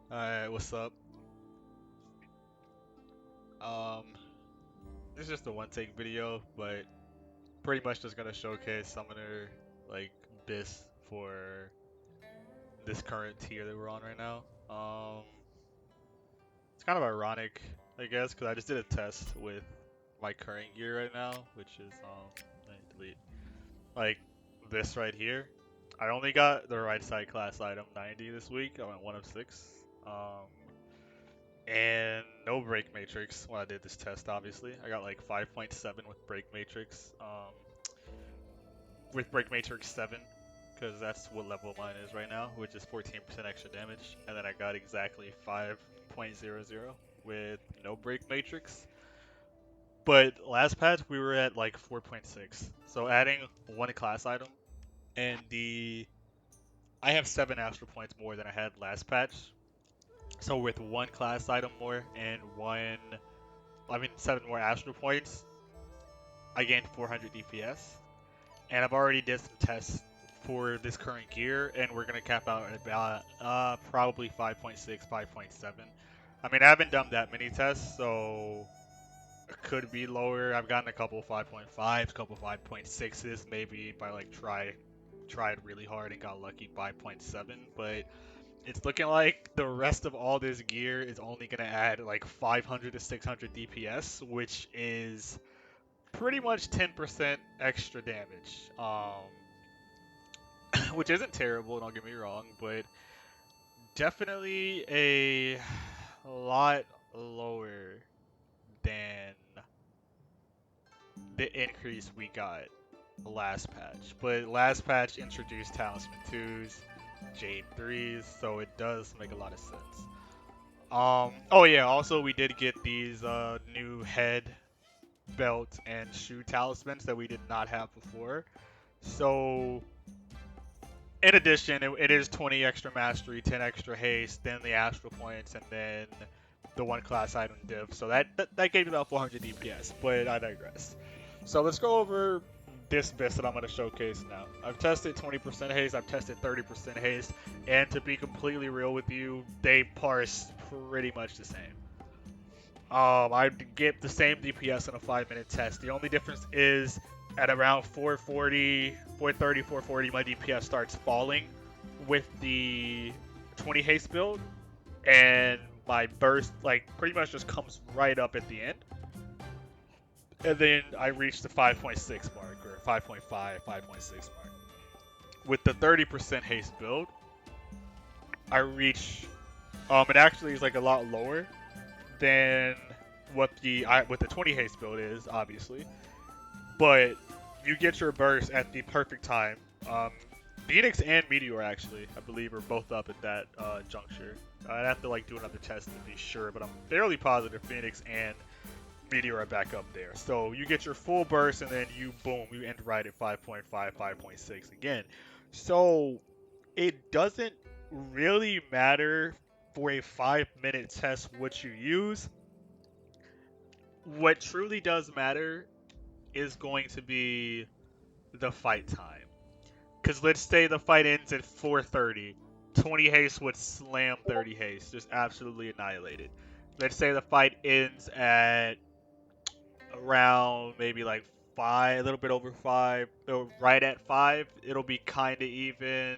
Alright, what's up? Um, this is just a one take video, but pretty much just gonna showcase summoner like this for this current tier that we're on right now. It's kind of ironic, I guess, because I just did a test with my current gear right now, which is let me delete like this right here. I only got the right side class item 90 this week. I went 1 of 6. Um, and no break matrix when I did this test. Obviously, I got like 5.7 with break matrix. With break matrix 7, because that's what level mine is right now, which is 14% extra damage. And then I got exactly 5.00 with no break matrix. But last patch we were at like 4.6. So adding one class item and I have 7 astral points more than I had last patch. So with one class item more and 7 more astral points, I gained 400 DPS. And I've already did some tests for this current gear, and we're gonna cap out at about probably 5.6, 5.7. I mean, I haven't done that many tests, so it could be lower. I've gotten a couple 5.5s, couple 5.6s, maybe if I like tried really hard and got lucky 5.7, but it's looking like the rest of all this gear is only gonna add like 500 to 600 DPS, which is pretty much 10% extra damage. Which isn't terrible, don't get me wrong, but definitely a lot lower than the increase we got last patch. But last patch introduced Talisman 2s, Jade 3s, so it does make a lot of sense. Oh yeah, also we did get these new head, belt, and shoe talismans that we did not have before. So in addition, it is 20 extra mastery, 10 extra haste, then the astral points, and then the one class item div. So that gave me about 400 DPS, but I digress. So let's go over this bit that I'm going to showcase now. I've tested 20% haste, I've tested 30% haste, and to be completely real with you, they parse pretty much the same. I get the same DPS in a 5-minute test. The only difference is at around 440, 430, 440, my DPS starts falling with the 20 haste build, and my burst like pretty much just comes right up at the end. And then I reach the 5.6 mark or 5.5, 5.6 mark. With the 30% haste build, I reach it actually is like a lot lower than what the 20 haste build is, obviously. But you get your burst at the perfect time. Phoenix and Meteor actually, I believe, are both up at that juncture. I'd have to like do another test to be sure, but I'm fairly positive Phoenix and Meteor are back up there. So you get your full burst, and then you end right at 5.5, 5.6 again. So it doesn't really matter for a 5-minute test what you use. What truly does matter is going to be the fight time. Because let's say the fight ends at 4:30, 20 haste would slam 30 haste, just absolutely annihilate it. Let's say the fight ends at around maybe like 5, a little bit over 5, or right at 5, it'll be kind of even,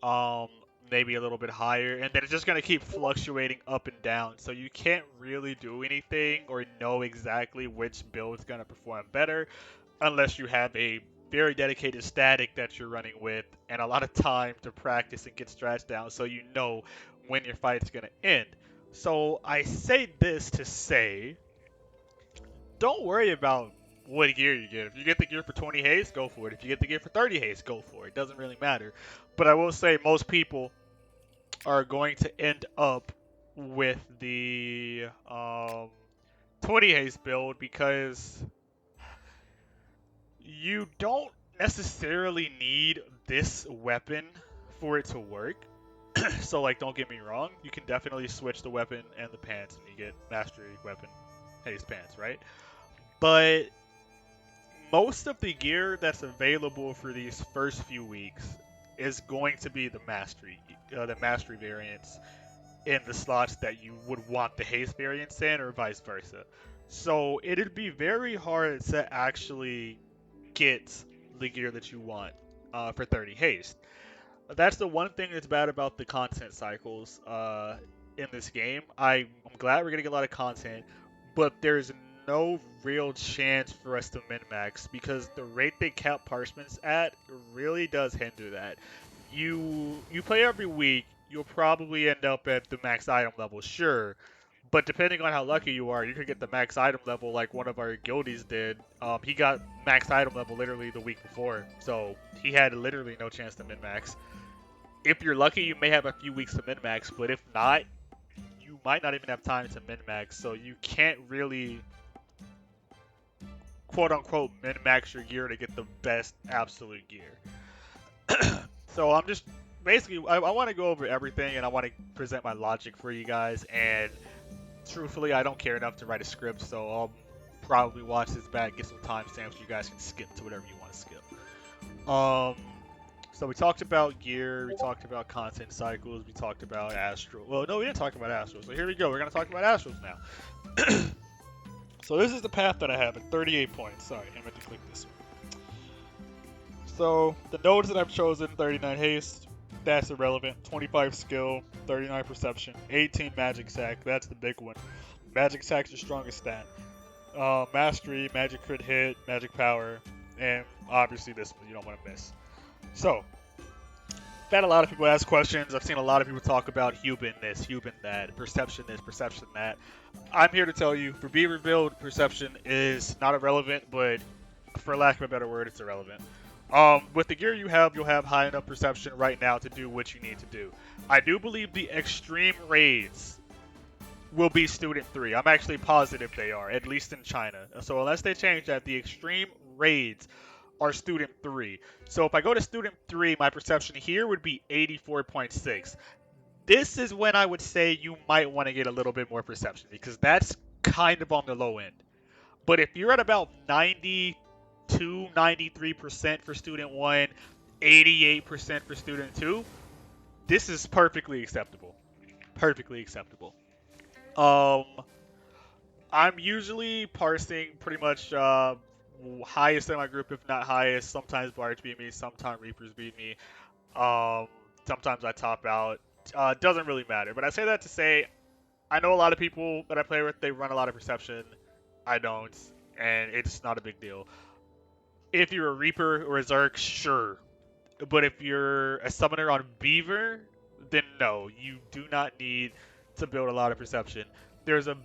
um, maybe a little bit higher, and then it's just going to keep fluctuating up and down, so you can't really do anything or know exactly which build is going to perform better unless you have a very dedicated static that you're running with and a lot of time to practice and get strats down so you know when your fight's going to end. So I say this to say, don't worry about what gear you get. If you get the gear for 20 haste, go for it. If you get the gear for 30 haste, go for it. It doesn't really matter. But I will say most people are going to end up with the 20 haste build because you don't necessarily need this weapon for it to work. So like, don't get me wrong, you can definitely switch the weapon and the pants and you get mastery weapon haste pants, right? But most of the gear that's available for these first few weeks is going to be the mastery variants. in the slots that you would want the haste variance in, or vice versa. So it'd be very hard to actually get the gear that you want for 30 haste. That's the one thing that's bad about the content cycles in this game. I'm glad we're getting a lot of content, but there's no real chance for us to min-max because the rate they cap parchments at really does hinder that. You play every week, you'll probably end up at the max item level, sure, but depending on how lucky you are, you could get the max item level like one of our guildies did. He got max item level literally the week before, so he had literally no chance to min-max. If you're lucky, you may have a few weeks to min-max, but if not, you might not even have time to min-max, so you can't really quote-unquote min-max your gear to get the best absolute gear. So I'm just, basically, I want to go over everything, and I want to present my logic for you guys, and truthfully, I don't care enough to write a script, so I'll probably watch this back, get some timestamps, you guys can skip to whatever you want to skip. So we talked about gear, we talked about content cycles, we talked about Astral. Well, no, we didn't talk about Astral. So here we go. We're going to talk about Astrals now. So this is the path that I have at 38 points. Sorry, I meant to click this one. So the nodes that I've chosen, 39 haste, that's irrelevant. 25 skill, 39 perception, 18 magic sack, that's the big one. Magic sack's your strongest stat. Mastery, magic crit hit, magic power, and obviously this one you don't want to miss. So, I've had a lot of people ask questions. I've seen a lot of people talk about Huban this, Huban that, perception this, perception that. I'm here to tell you, for Beaver build, perception is not irrelevant, but for lack of a better word, it's irrelevant. With the gear you have, you'll have high enough perception right now to do what you need to do. I do believe the extreme raids will be Student 3. I'm actually positive they are, at least in China. So unless they change that, the extreme raids are Student 3. So if I go to Student 3, my perception here would be 84.6. This is when I would say you might want to get a little bit more perception, because that's kind of on the low end. But if you're at about 92, 93% for Student 1, 88% for Student 2, this is perfectly acceptable. Perfectly acceptable. I'm usually parsing pretty much highest in my group, if not highest. Sometimes Bards beat me, sometimes Reapers beat me. Sometimes I top out. Doesn't really matter. But I say that to say, I know a lot of people that I play with, they run a lot of perception. I don't, and it's not a big deal. If you're a Reaper or a Zerk, sure. But if you're a summoner on Beaver, then no, you do not need to build a lot of perception. There's a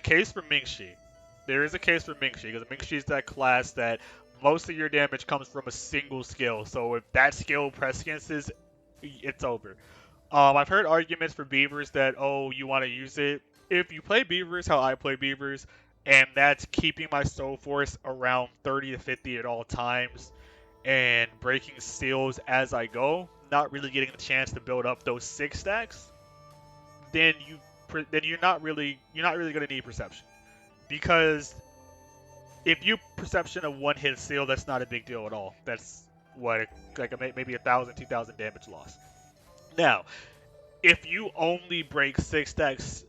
case for Mingxi. There is a case for Mingxi, because Mingxi is that class that most of your damage comes from a single skill. So if that skill prescience is, it's over. I've heard arguments for Beavers that, oh, you want to use it. If you play Beavers how I play Beavers, and that's keeping my soul force around 30 to 50 at all times, and breaking seals as I go, not really getting the chance to build up those 6 stacks, then you're not really going to need perception. Because if you perception a 1-hit seal, that's not a big deal at all. That's what, like maybe 1,000, 2,000 damage loss. Now, if you only break 6 stacks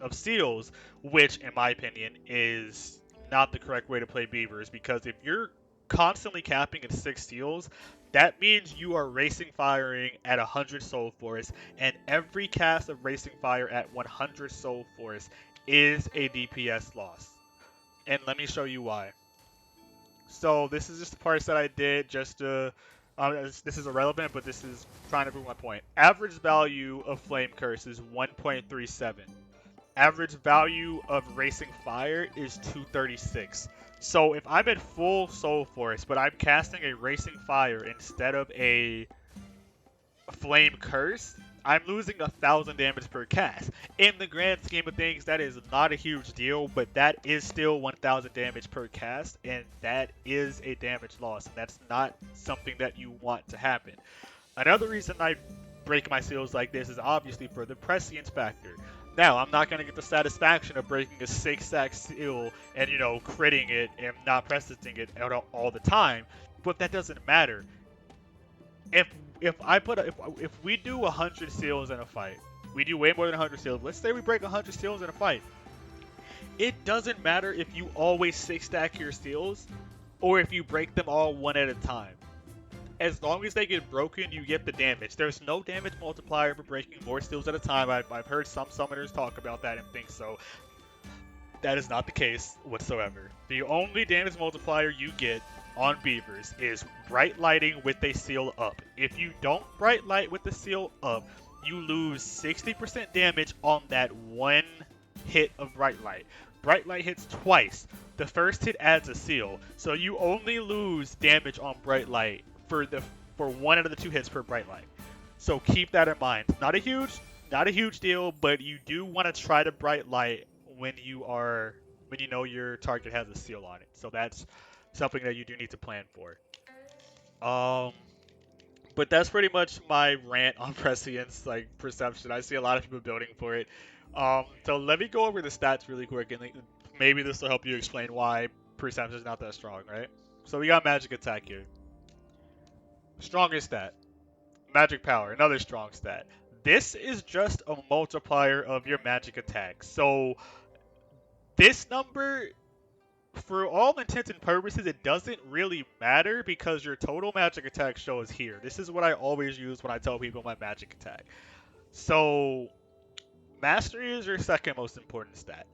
of seals, which in my opinion is not the correct way to play Beavers, because if you're constantly capping at 6 seals, that means you are racing firing at 100 soul force, and every cast of racing fire at 100 soul force is a DPS loss. And let me show you why. So this is just the parts that I did just to, this is irrelevant, but this is trying to prove my point. Average value of Flame Curse is 1.37. Average value of Racing Fire is 236. So if I'm at full Soul Force, but I'm casting a Racing Fire instead of a Flame Curse, I'm losing 1,000 damage per cast. In the grand scheme of things, that is not a huge deal, but that is still 1,000 damage per cast, and that is a damage loss, and that's not something that you want to happen. Another reason I break my seals like this is obviously for the prescience factor. Now, I'm not going to get the satisfaction of breaking a 6-stack seal and, critting it and not presciencing it all the time, but that doesn't matter. if we do 100 seals in a fight, we do way more than 100 seals. Let's say we break 100 seals in a fight. It doesn't matter if you always 6-stack your seals or if you break them all one at a time. As long as they get broken, you get the damage. There's no damage multiplier for breaking more seals at a time. I've heard some summoners talk about that and think so. That is not the case whatsoever. The only damage multiplier you get on beavers is bright lighting with a seal up. If you don't bright light with the seal up, you lose 60% damage on that one hit of bright light. Bright light hits twice. The first hit adds a seal, so you only lose damage on bright light for one out of the 2 hits per bright light. So keep that in mind. Not a huge deal, but you do want to try to bright light when you know your target has a seal on it. So that's something that you do need to plan for. But that's pretty much my rant on prescience, like perception. I see a lot of people building for it. So let me go over the stats really quick, and maybe this will help you explain why perception is not that strong, right? So we got magic attack here. Strongest stat. Magic power, another strong stat. This is just a multiplier of your magic attack. So this number, for all intents and purposes, it doesn't really matter because your total magic attack shows here. This is what I always use when I tell people my magic attack. So mastery is your second most important stat.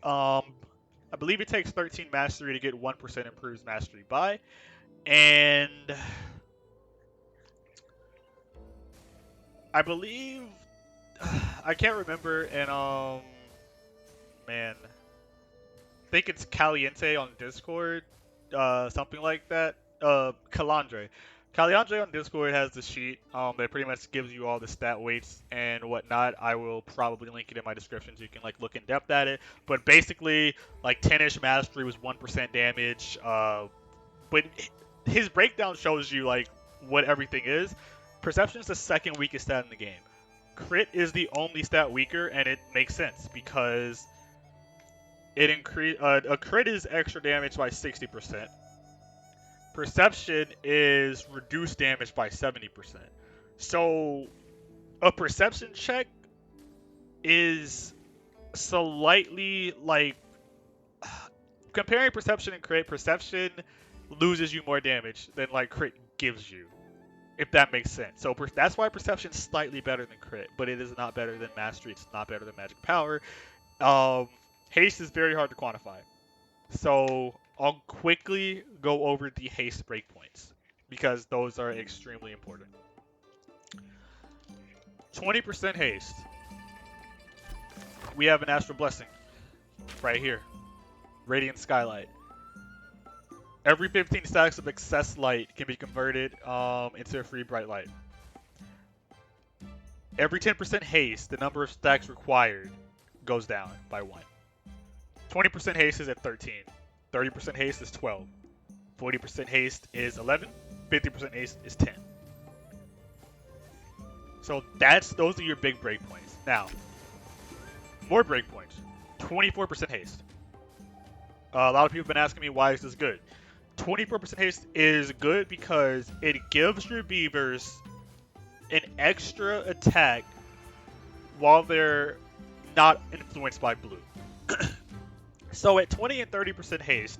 I believe it takes 13 mastery to get 1% improves mastery by, and I believe I can't remember, and man, I think it's Callandre on Discord, something like that. Callandre. Callandre on Discord has the sheet that pretty much gives you all the stat weights and whatnot. I will probably link it in my description so you can like look in depth at it. But basically, like 10ish mastery was 1% damage. But his breakdown shows you like what everything is. Perception is the second weakest stat in the game. Crit is the only stat weaker, and it makes sense because it a crit is extra damage by 60%. Perception is reduced damage by 70%. So a perception check is slightly like comparing perception and crit. Perception loses you more damage than like crit gives you, if that makes sense. So that's why perception is slightly better than crit, but it is not better than mastery. It's not better than magic power. Haste is very hard to quantify. So I'll quickly go over the haste breakpoints because those are extremely important. 20% haste. We have an Astral Blessing right here. Radiant Skylight. Every 15 stacks of excess light can be converted into a free bright light. Every 10% haste, the number of stacks required goes down by 1. 20% haste is at 13. 30% haste is 12. 40% haste is 11. 50% haste is 10. So those are your big breakpoints. Now, more breakpoints. 24% haste. A lot of people have been asking me why is this good. 24% haste is good because it gives your beavers an extra attack while they're not influenced by blue. So at 20 and 30% haste,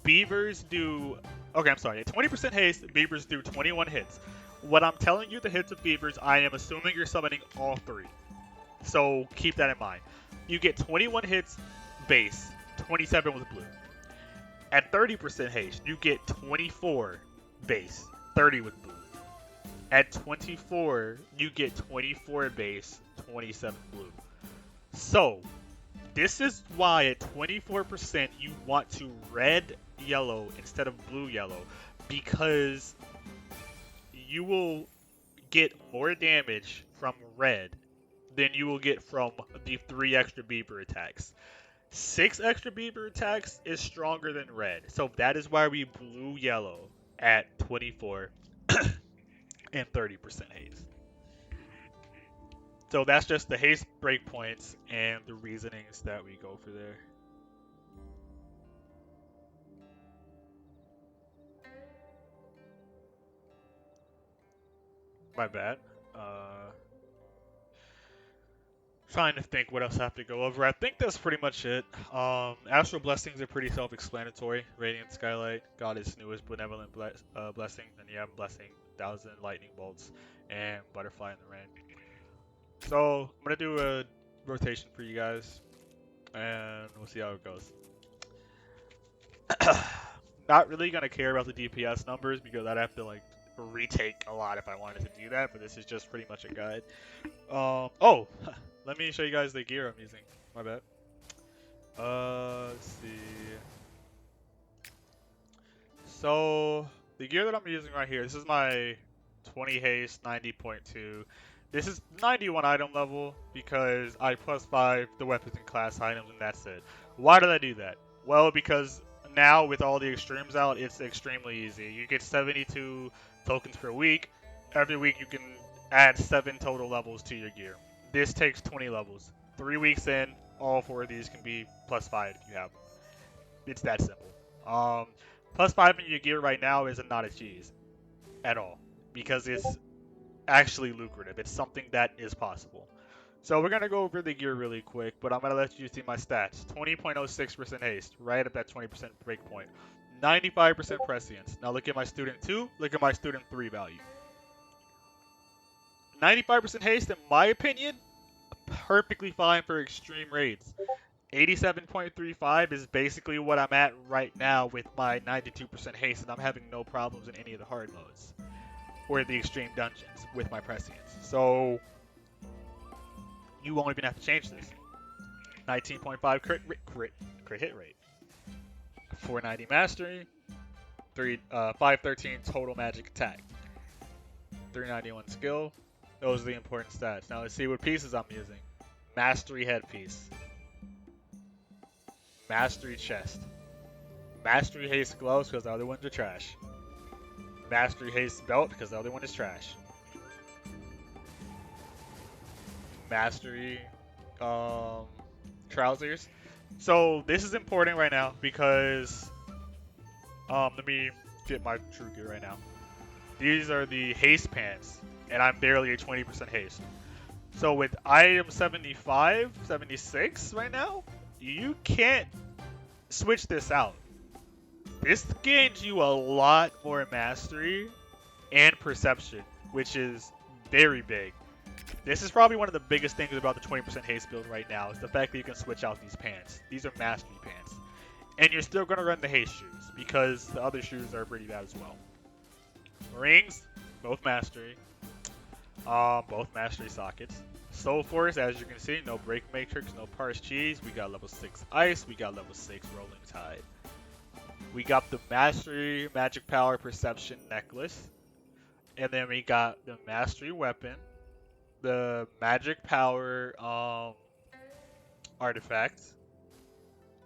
beavers do... Okay, I'm sorry. At 20% haste, beavers do 21 hits. What I'm telling you the hits of beavers, I am assuming you're summoning all 3. So keep that in mind. You get 21 hits base, 27 with blue. At 30% haste, you get 24 base, 30 with blue. At 24, you get 24 base, 27 blue. So, this is why at 24% you want to red yellow instead of blue yellow, because you will get more damage from red than you will get from the 3 extra beaver attacks. 6 extra beaver attacks is stronger than red, so that is why we blue yellow at 24 and 30% haste. So that's just the haste breakpoints and the reasonings that we go for there. My bad. Uh, Trying to think what else I have to go over. I think that's pretty much it. Astral Blessings are pretty self-explanatory. Radiant Skylight, God is newest benevolent blessing. Then you have Blessing, 1,000 lightning bolts, and Butterfly in the Rain. So I'm gonna do a rotation for you guys, and we'll see how it goes. Not really gonna care about the DPS numbers because I'd have to like retake a lot if I wanted to do that. But this is just pretty much a guide. Oh, let me show you guys the gear I'm using. My bad. Let's see. So the gear that I'm using right here, this is my 20 haste 90.2. This is 91 item level because I +5 the weapons and class items and that's it. Why did I do that? Well, because now with all the extremes out, it's extremely easy. You get 72 tokens per week. Every week you can add 7 total levels to your gear. This takes 20 levels. 3 weeks in, all 4 of these can be +5 if you have them. It's that simple. +5 in your gear right now is not a cheese at all because it's actually lucrative. It's something that is possible. So we're going to go over the gear really quick, but I'm going to let you see my stats. 20.06% haste, right at that 20% breakpoint. 95% prescience. Now look at my student 2, look at my student 3 value. 95% haste, in my opinion, perfectly fine for extreme raids. 87.35 is basically what I'm at right now with my 92% haste, and I'm having no problems in any of the hard modes or the extreme dungeons with my prescience. So you won't even have to change this. 19.5 crit hit rate, 490 mastery, 513 total magic attack, 391 skill. Those are the important stats. Now let's see what pieces I'm using. Mastery headpiece, Mastery chest, Mastery haste gloves because the other ones are trash, Mastery haste belt because the other one is trash, Mastery trousers. So this is important right now because let me get my true gear right now. These are the haste pants, and I'm barely at 20% haste. So with item 75, 76 right now, you can't switch this out. This gains you a lot more mastery and perception, which is very big. This is probably one of the biggest things about the 20% haste build right now, is the fact that you can switch out these pants. These are mastery pants. And you're still going to run the haste shoes, because the other shoes are pretty bad as well. Rings, both mastery. Both mastery sockets. Soul Force, as you can see, no break matrix, no parse cheese. We got level 6 ice, we got level 6 rolling tide. We got the mastery magic power perception necklace. And then we got the mastery weapon, the magic power artifact,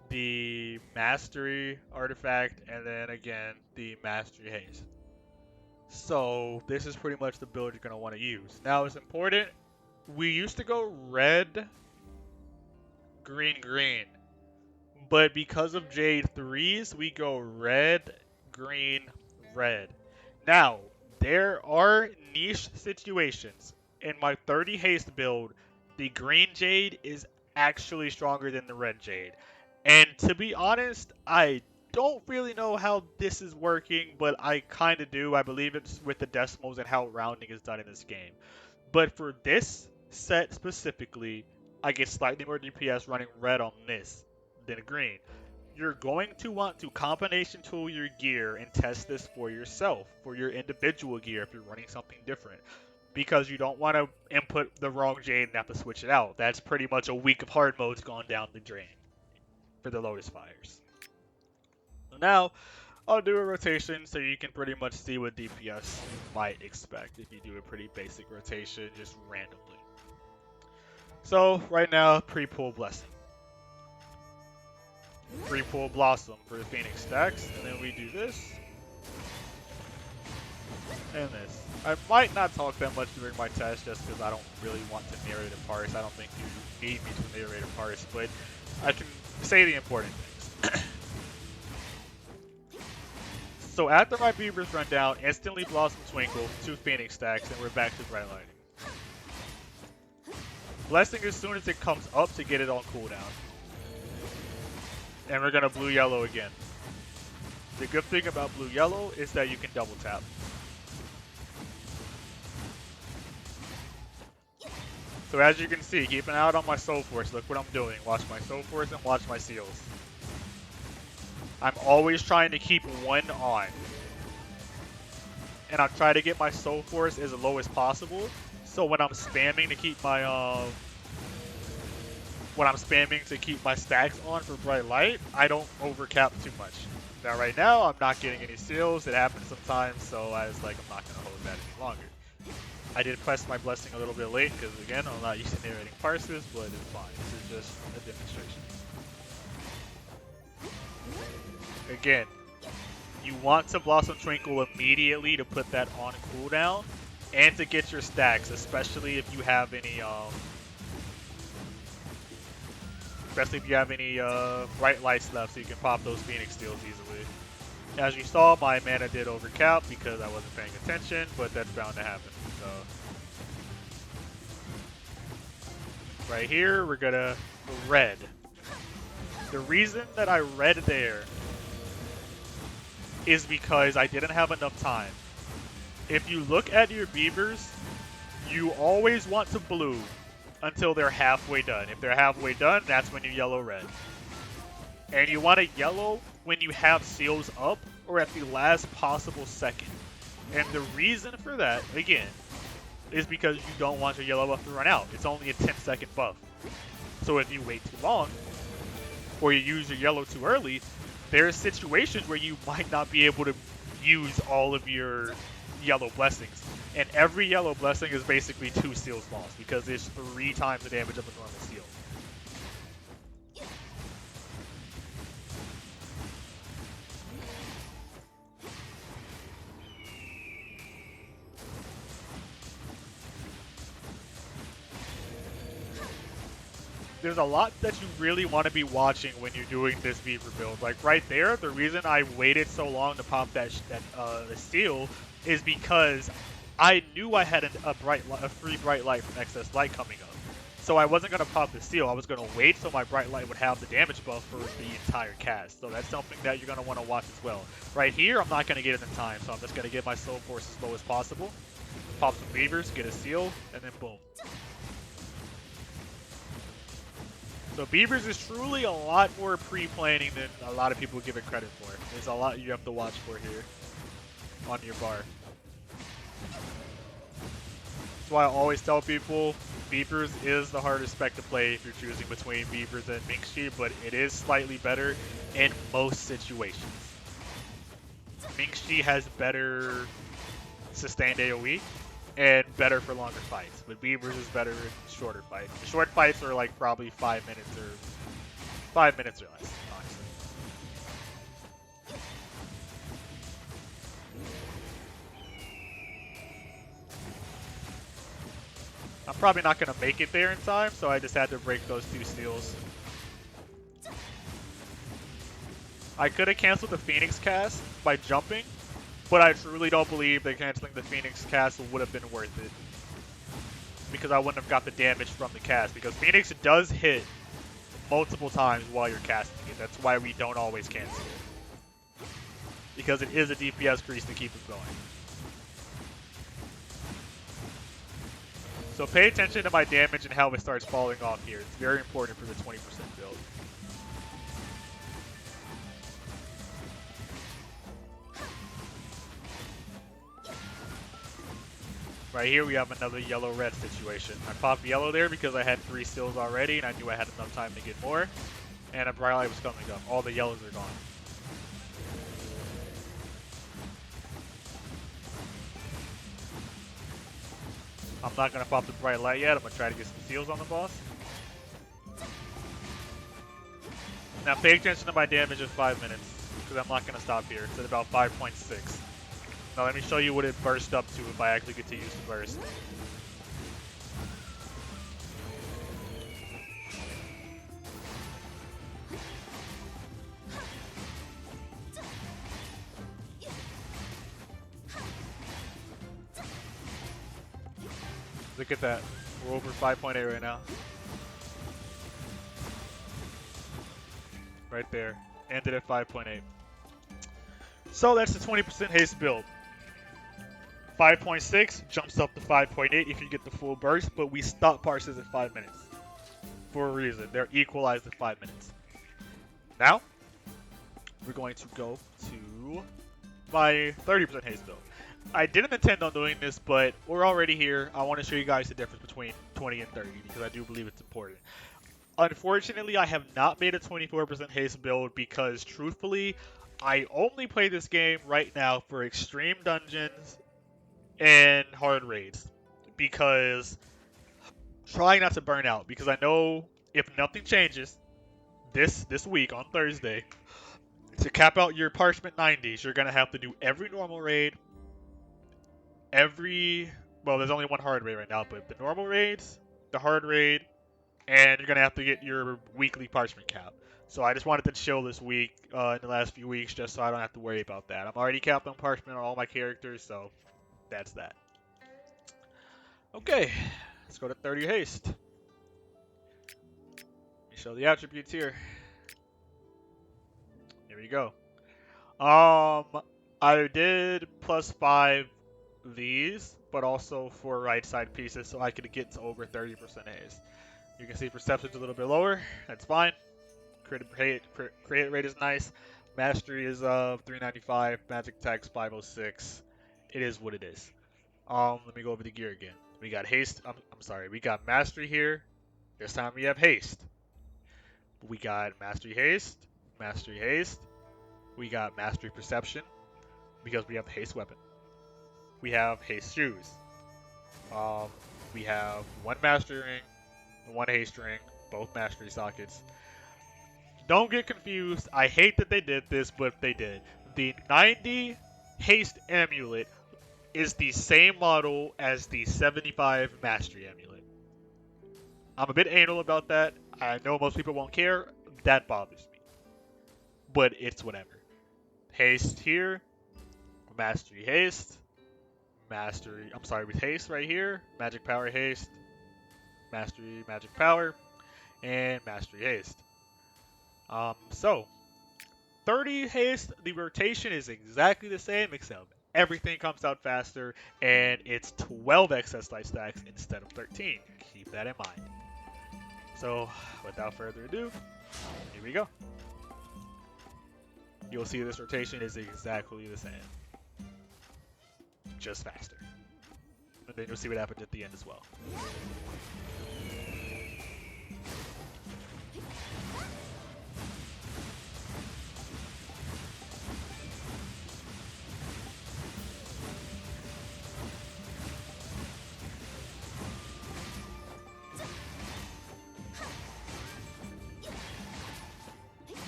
the mastery artifact, and then again the mastery haste. So this is pretty much the build you're going to want to use. Now it's important, we used to go red, green, green. But because of Jade 3s, we go red, green, red. Now, there are niche situations. In my 30 haste build, the green Jade is actually stronger than the red Jade. And to be honest, I don't really know how this is working, but I kind of do. I believe it's with the decimals and how rounding is done in this game. But for this set specifically, I get slightly more DPS running red on this than green. You're going to want to combination tool your gear and test this for yourself, for your individual gear if you're running something different. Because you don't want to input the wrong Jade and have to switch it out. That's pretty much a week of hard modes gone down the drain for the Lotus Fires. So now, I'll do a rotation so you can pretty much see what DPS you might expect if you do a pretty basic rotation just randomly. So, right now, pre-pull Blessing. Pre-pull Blossom for the Phoenix stacks, and then we do this. And this. I might not talk that much during my test just because I don't really want to narrate a parse. I don't think you need me to narrate a parse, but I can say the important things. So after my Beavers run down, instantly Blossom Twinkle, 2 Phoenix stacks, and we're back to Bright Lightning. Blessing as soon as it comes up to get it on cooldown. And we're gonna blue-yellow again. The good thing about blue-yellow is that you can double tap. So as you can see, keeping out on my Soul Force, look what I'm doing. Watch my Soul Force and watch my seals. I'm always trying to keep one on. And I'm trying to get my Soul Force as low as possible. So when I'm spamming to keep my stacks on for Bright Light, I don't overcap too much. Now right now, I'm not getting any seals. It happens sometimes, so I was like, I'm not going to hold that any longer. I did press my blessing a little bit late because, again, I'm not used to narrating parses, but it's fine. This is just a demonstration. Again, you want to Blossom Twinkle immediately to put that on cooldown and to get your stacks, especially if you have any bright lights left, so you can pop those Phoenix Steals easily. As you saw, my mana did overcap because I wasn't paying attention, but that's bound to happen. So right here, we're gonna red. The reason that I red there is because I didn't have enough time. If you look at your Beavers, you always want to blue until they're halfway done. If they're halfway done, that's when you yellow red. And you want to yellow when you have seals up or at the last possible second. And the reason for that, again, is because you don't want your yellow buff to run out. It's only a 10-second buff. So if you wait too long, or you use your yellow too early, there are situations where you might not be able to use all of your yellow blessings. And every yellow blessing is basically 2 seals lost because it's 3 times the damage of a normal seal. There's a lot that you really want to be watching when you're doing this Beaver build. Like right there, the reason I waited so long to pop the steal is because I knew I had a free bright light from excess light coming up. So I wasn't going to pop the steal. I was going to wait so my bright light would have the damage buff for the entire cast. So that's something that you're going to want to watch as well. Right here, I'm not going to get it in time, so I'm just going to get my Soul Force as low as possible. Pop some Beavers, get a seal, and then boom. So Beavers is truly a lot more pre-planning than a lot of people give it credit for. There's a lot you have to watch for here on your bar. That's why I always tell people Beavers is the hardest spec to play if you're choosing between Beavers and Minxi, but it is slightly better in most situations. Minxi has better sustained AoE and better for longer fights, but Beavers is better in shorter fights. The short fights are like probably 5 minutes or less, honestly. I'm probably not going to make it there in time, so I just had to break those 2 steals. I could have canceled the Phoenix cast by jumping, but I truly don't believe that canceling the Phoenix cast would have been worth it. Because I wouldn't have got the damage from the cast. Because Phoenix does hit multiple times while you're casting it. That's why we don't always cancel it. Because it is a DPS crease to keep it going. So pay attention to my damage and how it starts falling off here. It's very important for the 20% build. Right here we have another yellow-red situation. I popped yellow there because I had 3 steals already and I knew I had enough time to get more. And a bright light was coming up. All the yellows are gone. I'm not going to pop the bright light yet. I'm going to try to get some steals on the boss. Now pay attention to my damage in 5 minutes because I'm not going to stop here. It's at about 5.6. Now let me show you what it burst up to if I actually get to use the burst. Look at that. We're over 5.8 right now. Right there. Ended at 5.8. So that's the 20% haste build. 5.6 jumps up to 5.8 if you get the full burst, but we stop parses at 5 minutes. For a reason. They're equalized at 5 minutes. Now, we're going to go to my 30% haste build. I didn't intend on doing this, but we're already here. I want to show you guys the difference between 20 and 30 because I do believe it's important. Unfortunately, I have not made a 24% haste build because, truthfully, I only play this game right now for extreme dungeons and hard raids. Because trying not to burn out. Because I know if nothing changes this week on Thursday, to cap out your parchment 90s, you're going to have to do every normal raid, well, there's only one hard raid right now, but the normal raids, the hard raid, and you're going to have to get your weekly parchment cap. So I just wanted to chill this week, in the last few weeks, just so I don't have to worry about that. I'm already capped on parchment on all my characters, so that's that. Okay, let's go to 30 haste. Let me show the attributes here. Here we go. I did +5 these, but also 4 right side pieces, so I could get to over 30% haste. You can see perception's a little bit lower. That's fine. Create rate is nice. Mastery is 395. Magic attack's 506. It is what it is. Let me go over the gear again. We got haste. I'm sorry. We got mastery here. This time we have haste. We got mastery haste. Mastery haste. We got mastery perception because we have the haste weapon. We have haste shoes. We have 1 mastery ring, 1 haste ring, both mastery sockets. Don't get confused. I hate that they did this, but they did. The 90 haste amulet is the same model as the 75 mastery amulet. I'm a bit anal about that. I know most people won't care. That bothers me. But it's whatever. Haste here. Mastery haste. With haste right here. Magic power haste. Mastery magic power. And mastery haste. So 30 haste, the rotation is exactly the same except everything comes out faster and it's 12 excess life stacks instead of 13. Keep that in mind. So without further ado, here we go. You'll see this rotation is exactly the same. Just faster. And then you'll see what happens at the end as well.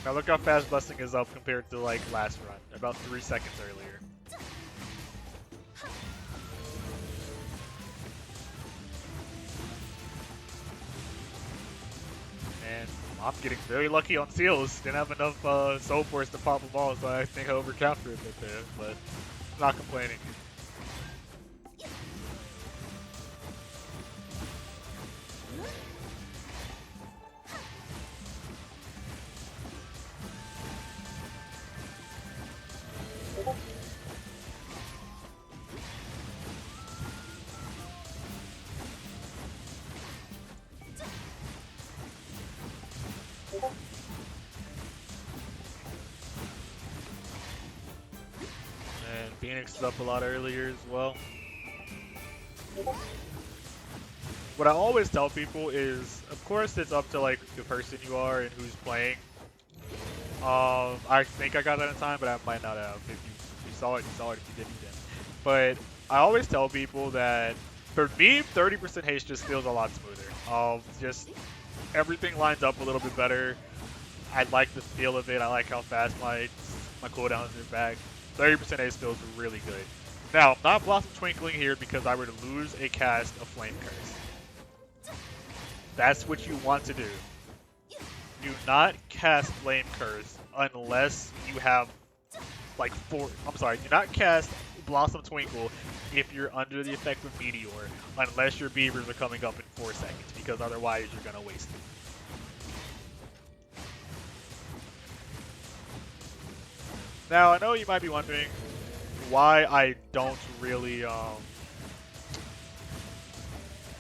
Now look how fast Blessing is up compared to like last run, about 3 seconds earlier. And I'm getting very lucky on seals. Didn't have enough soul force to pop them all, so I think I overcounted a bit there, but not complaining. Phoenix is up a lot earlier as well. What I always tell people is, of course, it's up to like the person you are and who's playing. I think I got that in time, but I might not have. If you saw it, you saw it. If you didn't, you didn't. But I always tell people that for me, 30% haste just feels a lot smoother. Just everything lines up a little bit better. I like the feel of it. I like how fast my cooldowns are back. 30% haste feels really good. Now, I'm not Blossom Twinkling here because I would lose a cast of Flame Curse. That's what you want to do. Do not cast Flame Curse unless you have like do not cast Blossom Twinkle if you're under the effect of Meteor, unless your Beavers are coming up in 4 seconds, because otherwise you're gonna waste it. Now, I know you might be wondering why I don't really,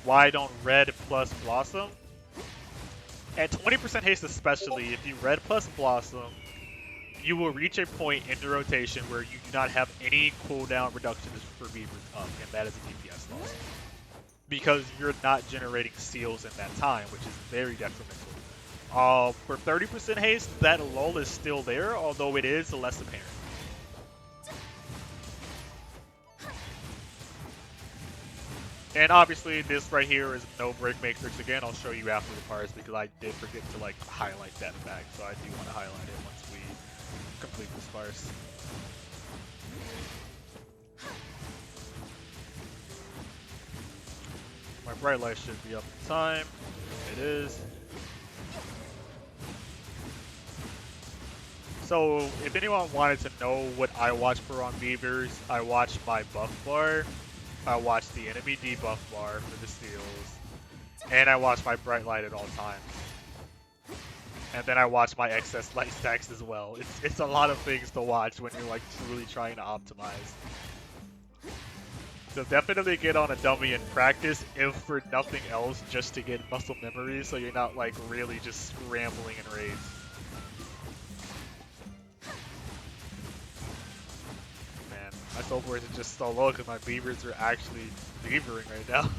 why I don't red plus blossom. At 20% haste especially, if you red plus blossom, you will reach a point in the rotation where you do not have any cooldown reductions for Beavers up, and that is a DPS loss. Because you're not generating seals in that time, which is very detrimental. For 30% haste, that lull is still there, although it is less apparent. And obviously, this right here is no break matrix. Again, I'll show you after the parse because I did forget to like highlight that fact, so I do want to highlight it once we complete this parse. My bright light should be up in time. It is. So, if anyone wanted to know what I watch for on Beavers, I watch my buff bar, I watch the enemy debuff bar for the steals, and I watch my bright light at all times. And then I watch my excess light stacks as well. It's a lot of things to watch when you're like truly trying to optimize. So definitely get on a dummy and practice, if for nothing else, just to get muscle memory, so you're not like really just scrambling in raids. Man, my soul boards are just so low because my beavers are actually beavering right now.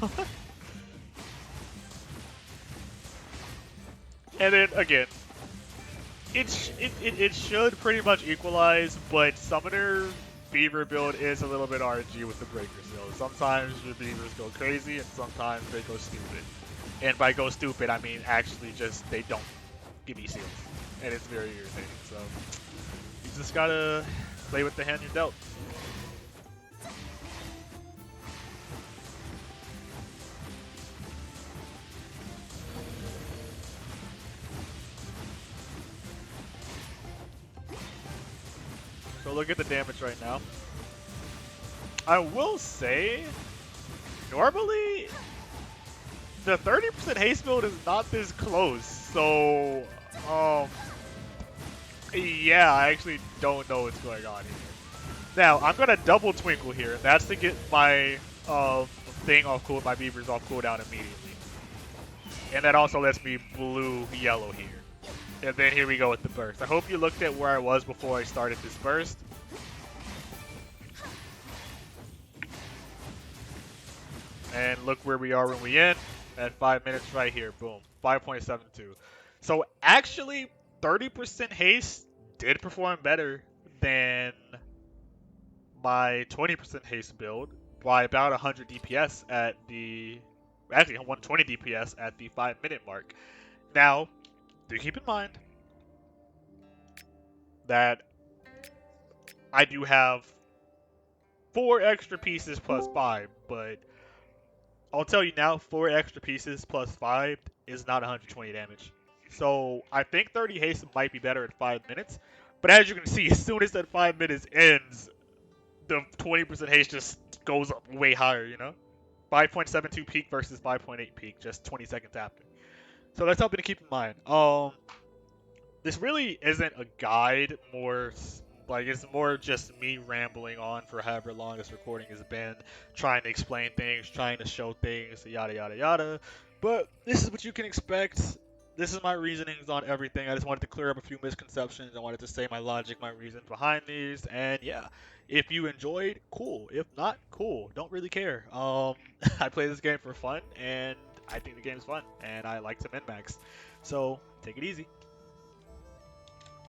And then again, it should pretty much equalize, but Summoner Beaver build is a little bit RNG with the breakers. So sometimes your beavers go crazy and sometimes they go stupid. And by go stupid, I mean actually just they don't give you seals. And it's very irritating. So you just gotta play with the hand you're dealt. So look at the damage right now. I will say, normally, the 30% haste build is not this close. So, yeah, I actually don't know what's going on here. Now, I'm going to double twinkle here, and that's to get my thing off cool, my beavers off cooldown immediately. And that also lets me blue yellow here. And then here we go with the burst. I hope you looked at where I was before I started this burst. And look where we are when we end at 5 minutes right here. Boom. 5.72. So actually, 30% haste did perform better than my 20% haste build by about 100 DPS at the... Actually, 120 DPS at the 5-minute mark. Now, do keep in mind that I do have 4 extra pieces plus 5, but I'll tell you now, 4 extra pieces plus 5 is not 120 damage. So I think 30 haste might be better at 5 minutes, but as you can see, as soon as that 5 minutes ends, the 20% haste just goes up way higher, you know? 5.72 peak versus 5.8 peak, just 20 seconds after. So that's something to keep in mind. This really isn't a guide, more like it's more just me rambling on for however long this recording has been, trying to explain things, trying to show things, yada yada yada. But this is what you can expect. This is my reasonings on everything. I just wanted to clear up a few misconceptions. I wanted to say my logic, my reasons behind these, and yeah. If you enjoyed, cool. If not, cool. Don't really care. I play this game for fun, and I think the game's fun, and I like to min-max. So, take it easy.